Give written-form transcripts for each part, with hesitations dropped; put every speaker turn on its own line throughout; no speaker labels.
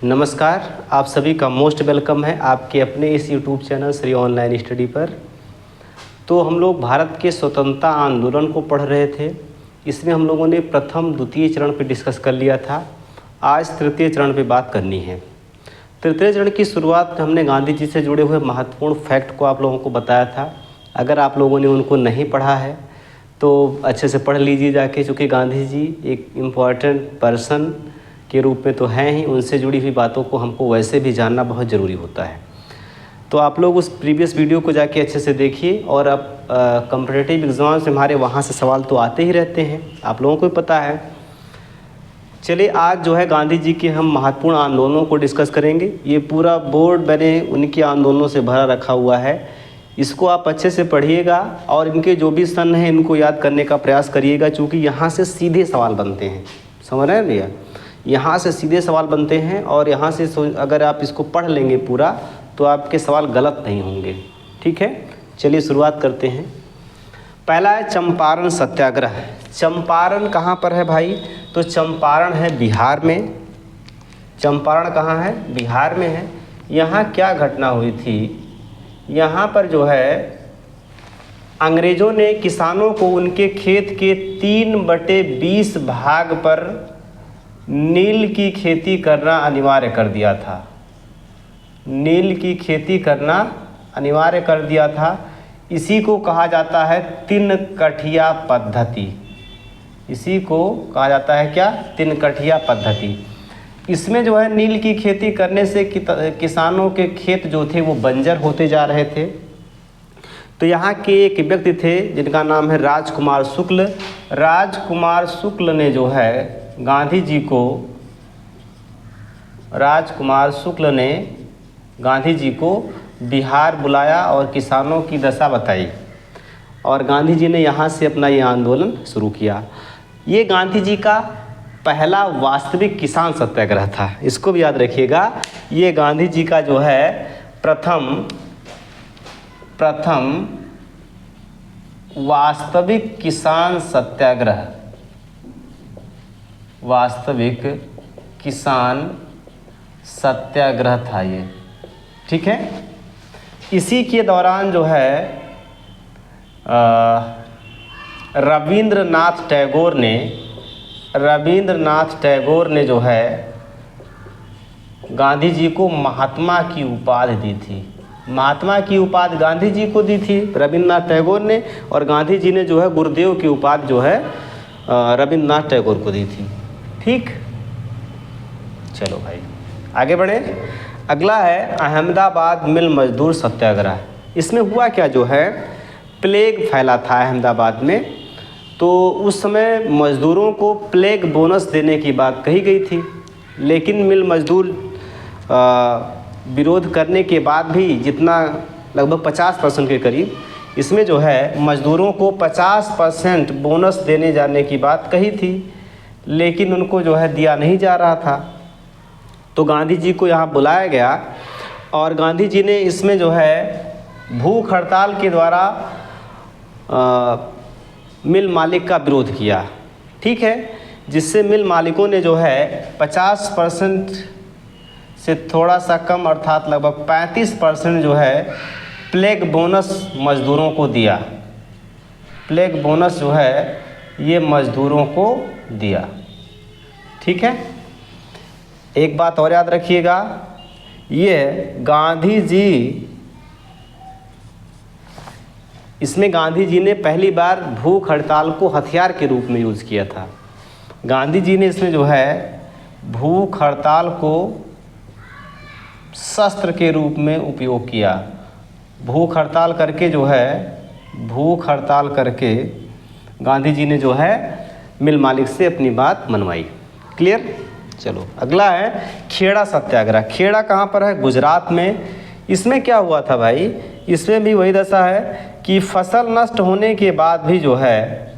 नमस्कार, आप सभी का मोस्ट वेलकम है आपके अपने इस YouTube channel Shri online study पर। तो हम लोग भारत के स्वतंत्रता आंदोलन को पढ़ रहे थे। इसमें हम लोगों ने प्रथम द्वितीय चरण पे डिस्कस कर लिया था। आज तृतीय चरण पे बात करनी है। तृतीय चरण की शुरुआत हमने गांधी जी से जुड़े हुए महत्वपूर्ण फैक्ट को आप लोगों को बताया था। अगर आप लोगों ने उनको नहीं पढ़ा है तो अच्छे से पढ़ लीजिए जाके, चूँकि गांधी जी एक इम्पॉर्टेंट पर्सन के रूप में तो हैं ही, उनसे जुड़ी हुई बातों को हमको वैसे भी जानना बहुत ज़रूरी होता है। तो आप लोग उस प्रीवियस वीडियो को जाके अच्छे से देखिए। और अब कॉम्पिटिटिव एग्ज़ाम्स में हमारे वहाँ से सवाल तो आते ही रहते हैं, आप लोगों को भी पता है। चलिए आज जो है गांधी जी के हम महत्वपूर्ण आंदोलनों को डिस्कस करेंगे। ये पूरा बोर्ड मैंने उनके आंदोलनों से भरा रखा हुआ है, इसको आप अच्छे से पढ़िएगा और इनके जो भी सन हैं इनको याद करने का प्रयास करिएगा, चूँकि यहाँ से सीधे सवाल बनते हैं। समझ रहे हैं भैया, यहाँ से सीधे सवाल बनते हैं और यहाँ से अगर आप इसको पढ़ लेंगे पूरा तो आपके सवाल गलत नहीं होंगे। ठीक है, चलिए शुरुआत करते हैं। पहला है चंपारण सत्याग्रह। चंपारण कहाँ पर है भाई? तो चंपारण है बिहार में। चंपारण कहाँ है? बिहार में है। यहाँ क्या घटना हुई थी? यहाँ पर जो है अंग्रेज़ों ने किसानों को उनके खेत के 3/20 भाग पर नील की खेती करना अनिवार्य कर दिया था। नील की खेती करना अनिवार्य कर दिया था। इसी को कहा जाता है 3 कठिया पद्धति। इसी को कहा जाता है क्या? 3 कठिया पद्धति। इसमें जो है नील की खेती करने से किसानों के खेत जो थे वो बंजर होते जा रहे थे। तो यहाँ के एक व्यक्ति थे जिनका नाम है राजकुमार शुक्ल। राजकुमार शुक्ल ने जो है राजकुमार शुक्ल ने गांधी जी को बिहार बुलाया और किसानों की दशा बताई और गांधी जी ने यहाँ से अपना ये आंदोलन शुरू किया। ये गांधी जी का पहला वास्तविक किसान सत्याग्रह था, इसको भी याद रखिएगा। ये गांधी जी का जो है प्रथम वास्तविक किसान सत्याग्रह, वास्तविक किसान सत्याग्रह था ये। ठीक है, इसी के दौरान जो है रविंद्रनाथ टैगोर ने जो है गांधी जी को महात्मा की उपाधि दी थी। महात्मा की उपाधि गांधी जी को दी थी रविंद्रनाथ टैगोर ने, और गांधी जी ने जो है गुरुदेव की उपाधि जो है रविंद्रनाथ टैगोर को दी थी। ठीक, चलो भाई आगे बढ़े। अगला है अहमदाबाद मिल मजदूर सत्याग्रह। इसमें हुआ क्या, जो है प्लेग फैला था अहमदाबाद में। तो उस समय मज़दूरों को प्लेग बोनस देने की बात कही गई थी, लेकिन मिल मजदूर विरोध करने के बाद भी जितना लगभग 50% के करीब इसमें जो है मज़दूरों को 50% बोनस देने जाने की बात कही थी, लेकिन उनको जो है दिया नहीं जा रहा था। तो गांधी जी को यहाँ बुलाया गया और गांधी जी ने इसमें जो है भूख हड़ताल के द्वारा मिल मालिक का विरोध किया। ठीक है, जिससे मिल मालिकों ने जो है 50% से थोड़ा सा कम अर्थात लगभग 35% जो है प्लेग बोनस मज़दूरों को दिया। प्लेग बोनस जो है ये मज़दूरों को दिया। ठीक है, एक बात और याद रखिएगा, ये गांधी जी, इसमें गांधी जी ने पहली बार भूख हड़ताल को हथियार के रूप में यूज़ किया था। गांधी जी ने इसमें जो है भूख हड़ताल को शस्त्र के रूप में उपयोग किया। भूख हड़ताल करके गांधी जी ने जो है मिल मालिक से अपनी बात मनवाई। क्लियर? चलो अगला है खेड़ा सत्याग्रह। खेड़ा कहाँ पर है? गुजरात में। इसमें क्या हुआ था भाई? इसमें भी वही दशा है कि फसल नष्ट होने के बाद भी जो है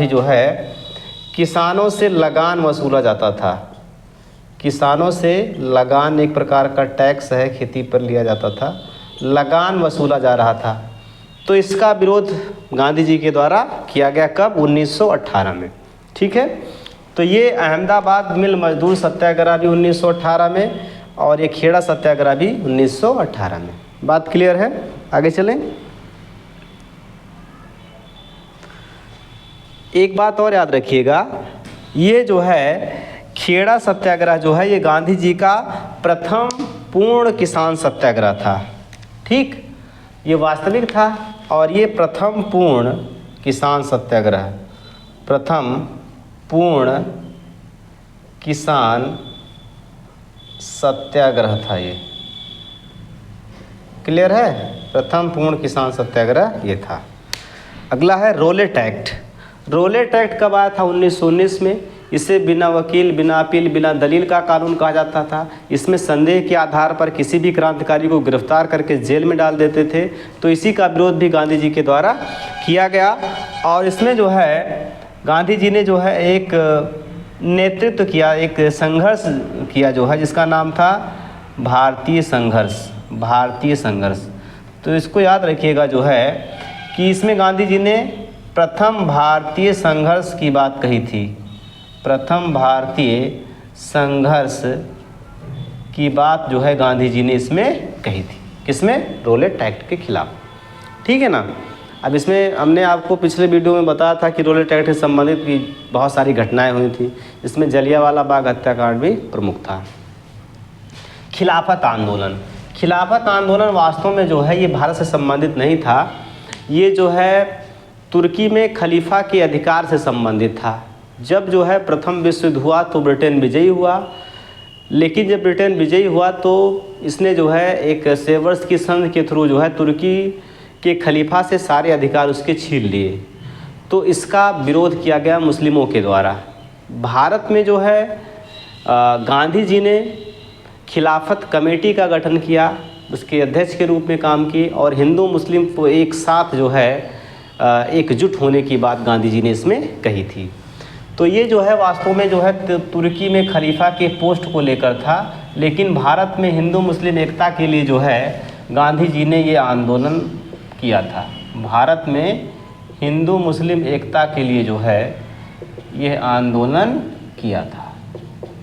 जो है किसानों से लगान वसूला जाता था। किसानों से लगान एक प्रकार का टैक्स है, खेती पर लिया जाता था, लगान वसूला जा रहा था। तो इसका विरोध गांधी जी के द्वारा किया गया कब? 1918 में। ठीक है, तो ये अहमदाबाद मिल मजदूर सत्याग्रह भी 1918 में और ये खेड़ा सत्याग्रह भी 1918 में। बात क्लियर है? आगे चलें। एक बात और याद रखिएगा, ये जो है खेड़ा सत्याग्रह जो है ये गांधी जी का प्रथम पूर्ण किसान सत्याग्रह था। ठीक, ये वास्तविक था और ये प्रथम पूर्ण किसान सत्याग्रह, प्रथम पूर्ण किसान सत्याग्रह था ये। क्लियर है? प्रथम पूर्ण किसान सत्याग्रह ये था। अगला है रोलेट एक्ट। रोलेट एक्ट कब आया था? 1919 में। इसे बिना वकील, बिना अपील, बिना दलील का कानून कहा जाता था। इसमें संदेह के आधार पर किसी भी क्रांतिकारी को गिरफ्तार करके जेल में डाल देते थे। तो इसी का विरोध भी गांधी जी के द्वारा किया गया और इसमें जो है गांधी जी ने जो है एक नेतृत्व किया, एक संघर्ष किया जो है जिसका नाम था भारतीय संघर्ष। भारतीय संघर्ष, तो इसको याद रखिएगा जो है कि इसमें गांधी जी ने प्रथम भारतीय संघर्ष की बात कही थी। प्रथम भारतीय संघर्ष की बात जो है गांधी जी ने इसमें कही थी। किसमें? रोलेट एक्ट के खिलाफ। ठीक है ना। अब इसमें हमने आपको पिछले वीडियो में बताया था कि रोलेट एक्ट से संबंधित भी बहुत सारी घटनाएं हुई थी। इसमें जलियांवाला बाग हत्याकांड भी प्रमुख था। खिलाफत आंदोलन। खिलाफत आंदोलन वास्तव में जो है ये भारत से संबंधित नहीं था। ये जो है तुर्की में खलीफा के अधिकार से संबंधित था। जब जो है प्रथम विश्व युद्ध हुआ तो ब्रिटेन विजयी हुआ, लेकिन जब ब्रिटेन विजयी हुआ तो इसने जो है एक सेवर्स की संधि के थ्रू जो है तुर्की के खलीफा से सारे अधिकार उसके छीन लिए। तो इसका विरोध किया गया मुस्लिमों के द्वारा। भारत में जो है गांधी जी ने खिलाफत कमेटी का गठन किया, उसके अध्यक्ष के रूप में काम किए और हिंदू मुस्लिम को एक साथ जो है एकजुट होने की बात गांधी जी ने इसमें कही थी। तो ये जो है वास्तव में जो है तुर्की में खलीफा के पोस्ट को लेकर था, लेकिन भारत में हिंदू मुस्लिम एकता के लिए जो है गांधी जी ने ये आंदोलन किया था। भारत में हिंदू मुस्लिम एकता के लिए जो है यह आंदोलन किया था।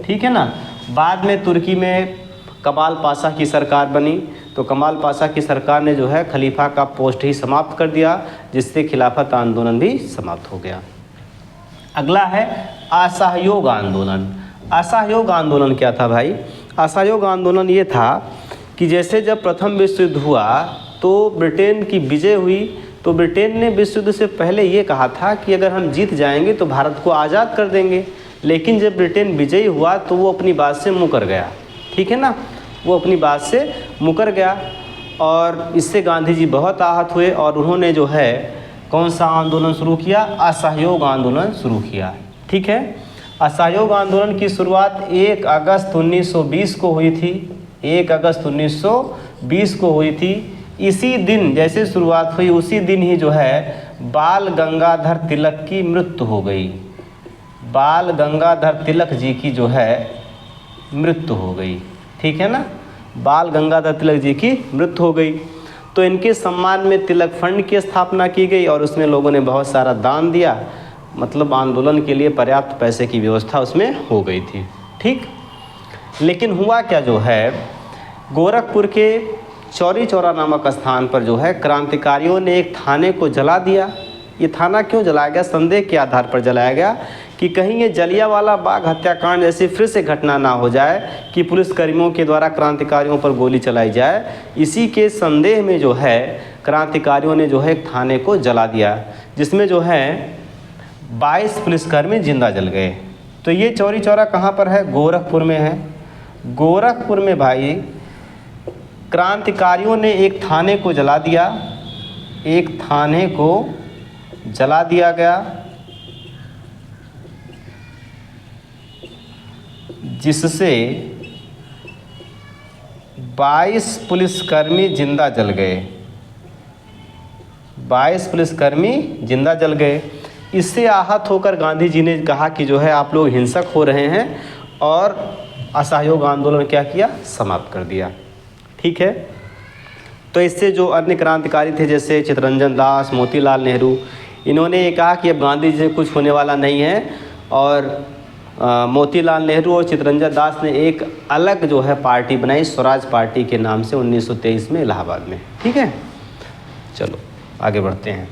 ठीक है ना। बाद में तुर्की में कमाल पाशा की सरकार बनी, तो कमाल पाशा की सरकार ने जो है खलीफा का पोस्ट ही समाप्त कर दिया, जिससे खिलाफत आंदोलन भी समाप्त हो गया। अगला है असहयोग आंदोलन। असहयोग आंदोलन क्या था भाई? असहयोग आंदोलन ये था कि जैसे जब प्रथम विश्व युद्ध हुआ तो ब्रिटेन की विजय हुई, तो ब्रिटेन ने विश्व युद्ध से पहले ये कहा था कि अगर हम जीत जाएंगे तो भारत को आज़ाद कर देंगे। लेकिन जब ब्रिटेन विजयी हुआ तो वो अपनी बात से मुकर गया। ठीक है ना, वो अपनी बात से मुकर गया और इससे गांधी जी बहुत आहत हुए और उन्होंने जो है कौन सा आंदोलन शुरू किया? असहयोग आंदोलन शुरू किया। ठीक है। असहयोग आंदोलन की शुरुआत 1 अगस्त 1920 को हुई थी। 1 अगस्त 1920 को हुई थी। इसी दिन जैसे शुरुआत हुई उसी दिन ही जो है बाल गंगाधर तिलक की मृत्यु हो गई। बाल गंगाधर तिलक जी की जो है मृत्यु हो गई। ठीक है ना, बाल गंगाधर तिलक जी की मृत्यु हो गई। तो इनके सम्मान में तिलक फंड की स्थापना की गई और उसमें लोगों ने बहुत सारा दान दिया, मतलब आंदोलन के लिए पर्याप्त पैसे की व्यवस्था उसमें हो गई थी। ठीक, लेकिन हुआ क्या जो है गोरखपुर के चौरी चौरा नामक स्थान पर जो है क्रांतिकारियों ने एक थाने को जला दिया। ये थाना क्यों जलाया गया? संदेह के आधार पर जलाया गया कि कहीं ये जलियांवाला बाग हत्याकांड जैसी फिर से घटना ना हो जाए कि पुलिसकर्मियों के द्वारा क्रांतिकारियों पर गोली चलाई जाए। इसी के संदेह में जो है क्रांतिकारियों ने जो है एक थाने को जला दिया, जिसमें जो है 22 पुलिसकर्मी जिंदा जल गए। तो ये चौरी चौरा कहाँ पर है? गोरखपुर में है। गोरखपुर में भाई क्रांतिकारियों ने एक थाने को जला दिया, एक थाने को जला दिया गया, जिससे 22 पुलिसकर्मी जिंदा जल गए। 22 पुलिसकर्मी जिंदा जल गए। इससे आहत होकर गांधी जी ने कहा कि जो है आप लोग हिंसक हो रहे हैं और असहयोग आंदोलन क्या किया? समाप्त कर दिया। ठीक है। तो इससे जो अन्य क्रांतिकारी थे जैसे चित्तरंजन दास, मोतीलाल नेहरू, इन्होंने ये कहा कि अब गांधी जी से कुछ होने वाला नहीं है, और मोतीलाल नेहरू और चित्तरंजन दास ने एक अलग जो है पार्टी बनाई, स्वराज पार्टी के नाम से 1923 में इलाहाबाद में। ठीक है, चलो आगे बढ़ते हैं।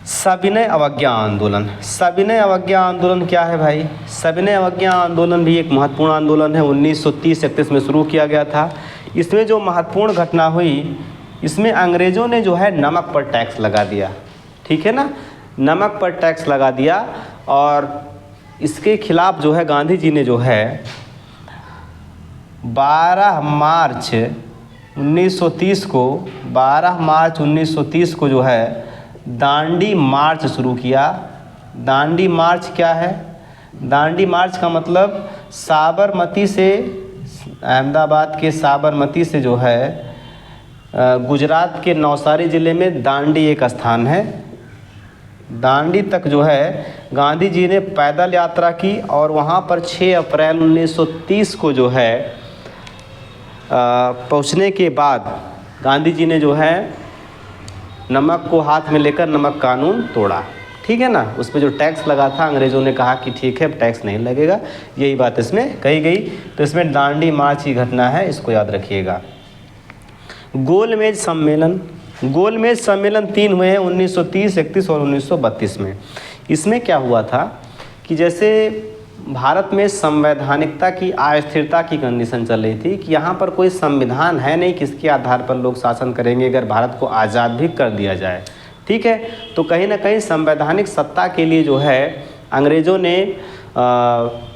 सविनय अवज्ञा आंदोलन। सविनय अवज्ञा आंदोलन क्या है भाई? सविनय अवज्ञा आंदोलन भी एक महत्वपूर्ण आंदोलन है, 1930-31 में शुरू किया गया था। इसमें जो महत्वपूर्ण घटना हुई, इसमें अंग्रेज़ों ने जो है नमक पर टैक्स लगा दिया। ठीक है ना, नमक पर टैक्स लगा दिया, और इसके खिलाफ जो है गांधी जी ने जो है 12 मार्च 1930 को 12 मार्च 1930 को जो है दांडी मार्च शुरू किया। दांडी मार्च क्या है? दांडी मार्च का मतलब साबरमती से, अहमदाबाद के साबरमती से जो है गुजरात के नवसारी ज़िले में दांडी एक स्थान है, दांडी तक जो है गांधी जी ने पैदल यात्रा की, और वहाँ पर 6 अप्रैल 1930 को जो है पहुँचने के बाद गांधी जी ने जो है नमक को हाथ में लेकर नमक कानून तोड़ा। ठीक है ना, उस पर जो टैक्स लगा था अंग्रेज़ों ने कहा कि ठीक है अब टैक्स नहीं लगेगा, यही बात इसमें कही गई। तो इसमें दांडी मार्च की घटना है, इसको याद रखिएगा। गोलमेज सम्मेलन। गोलमेज सम्मेलन 3 हुए हैं, 1930, 31 और 1932 में। इसमें क्या हुआ था कि जैसे भारत में संवैधानिकता की अस्थिरता की कंडीशन चल रही थी कि यहाँ पर कोई संविधान है नहीं, किसके आधार पर लोग शासन करेंगे अगर भारत को आज़ाद भी कर दिया जाए। ठीक है, तो कहीं ना कहीं संवैधानिक सत्ता के लिए जो है अंग्रेज़ों ने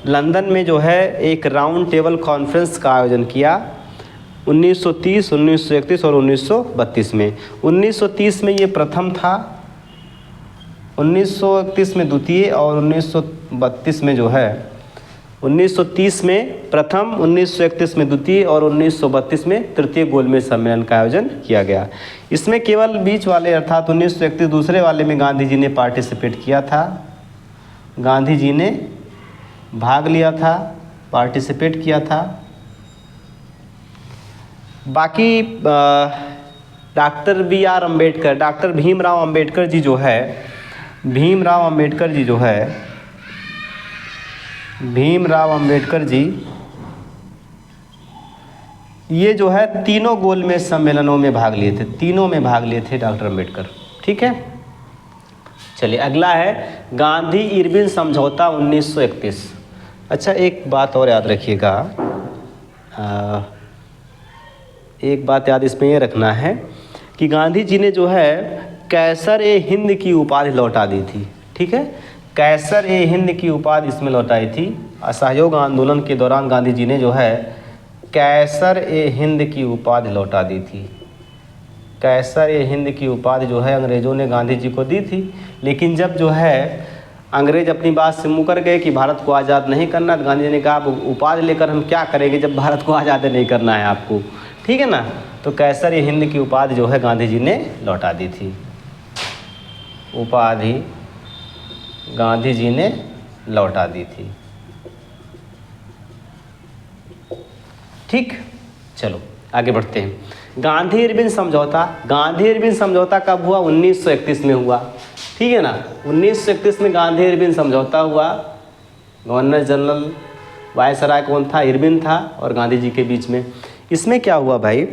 लंदन में जो है एक राउंड टेबल कॉन्फ्रेंस का आयोजन किया 1930, 1931 और 1932 में। 1930 में ये प्रथम था, 1931 में द्वितीय, और 1932 में जो है 1930 में प्रथम, 1931 में द्वितीय और 1932 में तृतीय गोलमेज सम्मेलन का आयोजन किया गया। इसमें केवल बीच वाले अर्थात 1931 दूसरे वाले में गांधी जी ने पार्टिसिपेट किया था, गांधी जी ने भाग लिया था, पार्टिसिपेट किया था। बाकी doctor BR Ambedkar, doctor Bhimrao Ambedkar ji जो है, भीमराव अम्बेडकर जी जो है, भीमराव अम्बेडकर जी ये जो है तीनों गोलमेज सम्मेलनों में भाग लिए थे, तीनों में भाग लिए थे डॉक्टर अम्बेडकर। ठीक है, चलिए अगला है गांधी इरविन समझौता 1931। अच्छा, एक बात और याद रखिएगा, एक बात याद इसमें ये रखना है कि गांधी जी ने जो है कैसर-ए-हिंद की उपाधि लौटा दी थी। ठीक है, कैसर-ए-हिंद की उपाधि इसमें लौटाई थी। असहयोग आंदोलन के दौरान गांधी जी ने जो है कैसर-ए-हिंद की उपाधि लौटा दी थी। कैसर-ए-हिंद की उपाधि जो है अंग्रेज़ों ने गांधी जी को दी थी, लेकिन जब जो है अंग्रेज़ अपनी बात से मुकर गए कि भारत को आज़ाद नहीं करना, तो गांधी जी ने कहा अब उपाधि लेकर हम क्या करेंगे जब भारत को आज़ाद नहीं करना है आपको। ठीक है ना, तो कैसर-ए-हिंद की उपाधि जो है गांधी जी ने लौटा दी थी, उपाधि गांधी जी ने लौटा दी थी। ठीक, चलो आगे बढ़ते हैं। गांधी इरविन समझौता। गांधी इरविन समझौता कब हुआ? 1931 में हुआ। ठीक है ना, 1931 में गांधी इरविन समझौता हुआ। गवर्नर जनरल वायसराय कौन था? इरविन था, और गांधी जी के बीच में। इसमें क्या हुआ भाई,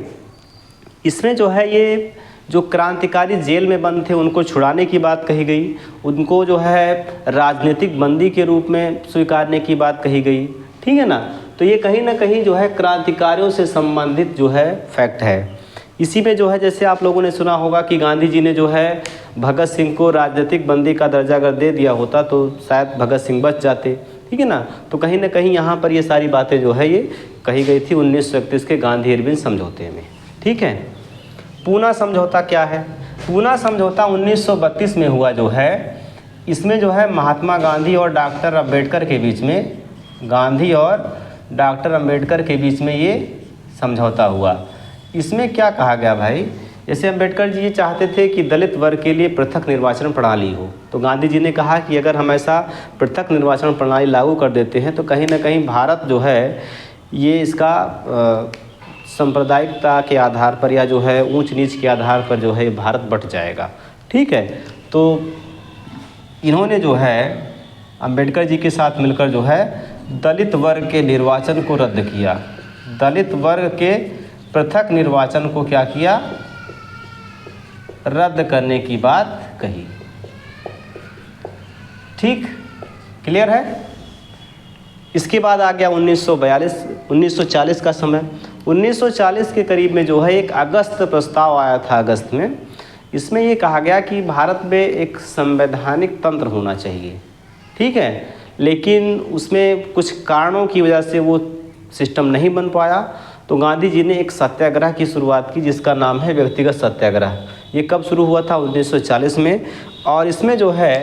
इसमें जो है ये जो क्रांतिकारी जेल में बंद थे उनको छुड़ाने की बात कही गई, उनको जो है राजनीतिक बंदी के रूप में स्वीकारने की बात कही गई। ठीक है ना, तो ये कहीं ना कहीं जो है क्रांतिकारियों से संबंधित जो है फैक्ट है। इसी में जो है जैसे आप लोगों ने सुना होगा कि गांधी जी ने जो है भगत सिंह को राजनीतिक बंदी का दर्जा अगर दे दिया होता तो शायद भगत सिंह बच जाते। ठीक है ना, तो कहीं ना कहीं यहाँ पर ये सारी बातें जो है ये कही गई थी 1931 के गांधी इरविन समझौते में। ठीक है, पूना समझौता क्या है? पूना समझौता 1932 में हुआ जो है, इसमें जो है महात्मा गांधी और डॉक्टर अम्बेडकर के बीच में, गांधी और डॉक्टर अम्बेडकर के बीच में ये समझौता हुआ। इसमें क्या कहा गया भाई, जैसे अम्बेडकर जी ये चाहते थे कि दलित वर्ग के लिए पृथक निर्वाचन प्रणाली हो, तो गांधी जी ने कहा कि अगर हम ऐसा पृथक निर्वाचन प्रणाली लागू कर देते हैं तो कहीं ना कहीं भारत जो है ये इसका सांप्रदायिकता के आधार पर या जो है ऊंच नीच के आधार पर जो है भारत बंट जाएगा। ठीक है, तो इन्होंने जो है अंबेडकर जी के साथ मिलकर जो है दलित वर्ग के निर्वाचन को रद्द किया। दलित वर्ग के पृथक निर्वाचन को क्या किया? रद्द करने की बात कही। ठीक, क्लियर है। इसके बाद आ गया 1940 का समय। 1940 के करीब में जो है एक अगस्त प्रस्ताव आया था अगस्त में। इसमें ये कहा गया कि भारत में एक संवैधानिक तंत्र होना चाहिए। ठीक है, लेकिन उसमें कुछ कारणों की वजह से वो सिस्टम नहीं बन पाया। तो गांधी जी ने एक सत्याग्रह की शुरुआत की जिसका नाम है व्यक्तिगत सत्याग्रह। ये कब शुरू हुआ था? 1940 में। और इसमें जो है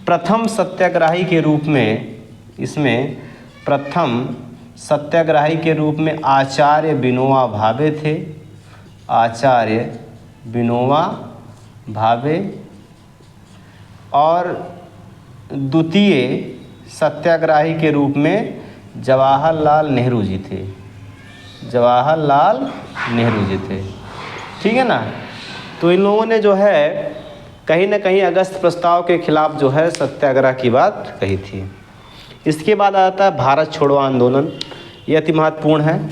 प्रथम सत्याग्रही के रूप में, इसमें प्रथम सत्याग्रही के रूप में आचार्य विनोबा भावे थे। आचार्य विनोबा भावे। और द्वितीय सत्याग्रही के रूप में जवाहरलाल नेहरू जी थे। जवाहरलाल नेहरू जी थे। ठीक है ना। तो इन लोगों ने जो है कहीं ना कहीं अगस्त प्रस्ताव के खिलाफ जो है सत्याग्रह की बात कही थी। इसके बाद आता है भारत छोड़ो आंदोलन। ये अति महत्वपूर्ण है।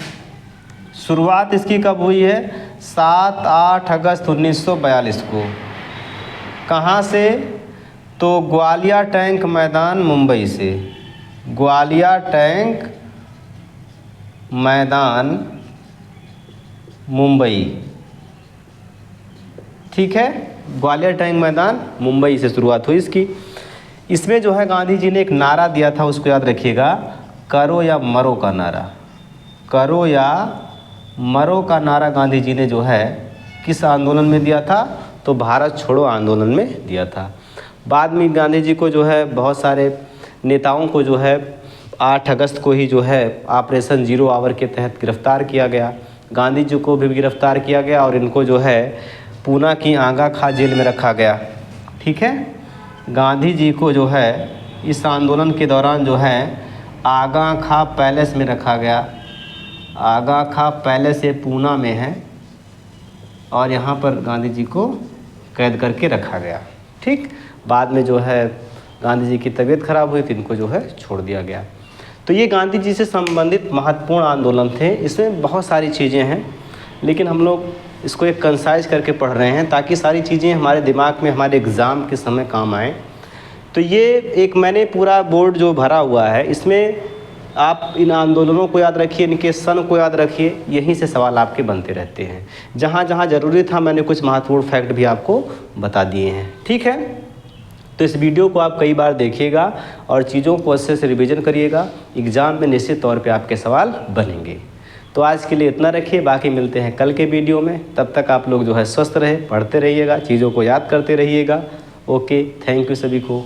शुरुआत इसकी कब हुई है? 7-8 अगस्त 1942 को। कहाँ से? तो ग्वालियर टैंक मैदान मुंबई से। ग्वालियर टैंक मैदान मुंबई। ठीक है, ग्वालियर टैंक मैदान मुंबई से शुरुआत हुई इसकी। इसमें जो है गांधी जी ने एक नारा दिया था, उसको याद रखिएगा, करो या मरो का नारा। करो या मरो का नारा गांधी जी ने जो है किस आंदोलन में दिया था? तो भारत छोड़ो आंदोलन में दिया था। बाद में गांधी जी को जो है बहुत सारे नेताओं को जो है 8 अगस्त को ही जो है ऑपरेशन जीरो आवर के तहत गिरफ्तार किया गया। गांधी जी को भी गिरफ्तार किया गया और इनको जो है पूना की आगा खा जेल में रखा गया। ठीक है, गांधी जी को जो है इस आंदोलन के दौरान जो है आगा खा पैलेस में रखा गया। आगा खा पैलेस ये पूना में है और यहाँ पर गांधी जी को कैद करके रखा गया। ठीक, बाद में जो है गांधी जी की तबीयत खराब हुई तो इनको जो है छोड़ दिया गया। तो ये गांधी जी से संबंधित महत्वपूर्ण आंदोलन थे। इसमें बहुत सारी चीज़ें हैं, लेकिन हम लोग इसको एक कंसाइज करके पढ़ रहे हैं ताकि सारी चीज़ें हमारे दिमाग में हमारे एग्ज़ाम के समय काम आएँ। तो ये एक मैंने पूरा बोर्ड जो भरा हुआ है, इसमें आप इन आंदोलनों को याद रखिए, इनके सन को याद रखिए, यहीं से सवाल आपके बनते रहते हैं। जहाँ जहाँ ज़रूरी था मैंने कुछ महत्वपूर्ण फैक्ट भी आपको बता दिए हैं। ठीक है, तो इस वीडियो को आप कई बार देखिएगा और चीज़ों को अच्छे से रिवीजन करिएगा। एग्ज़ाम में निश्चित तौर पे आपके सवाल बनेंगे। तो आज के लिए इतना रखिए, बाकी मिलते हैं कल के वीडियो में। तब तक आप लोग जो है स्वस्थ रहे, पढ़ते रहिएगा, चीज़ों को याद करते रहिएगा। ओके, थैंक यू सभी को।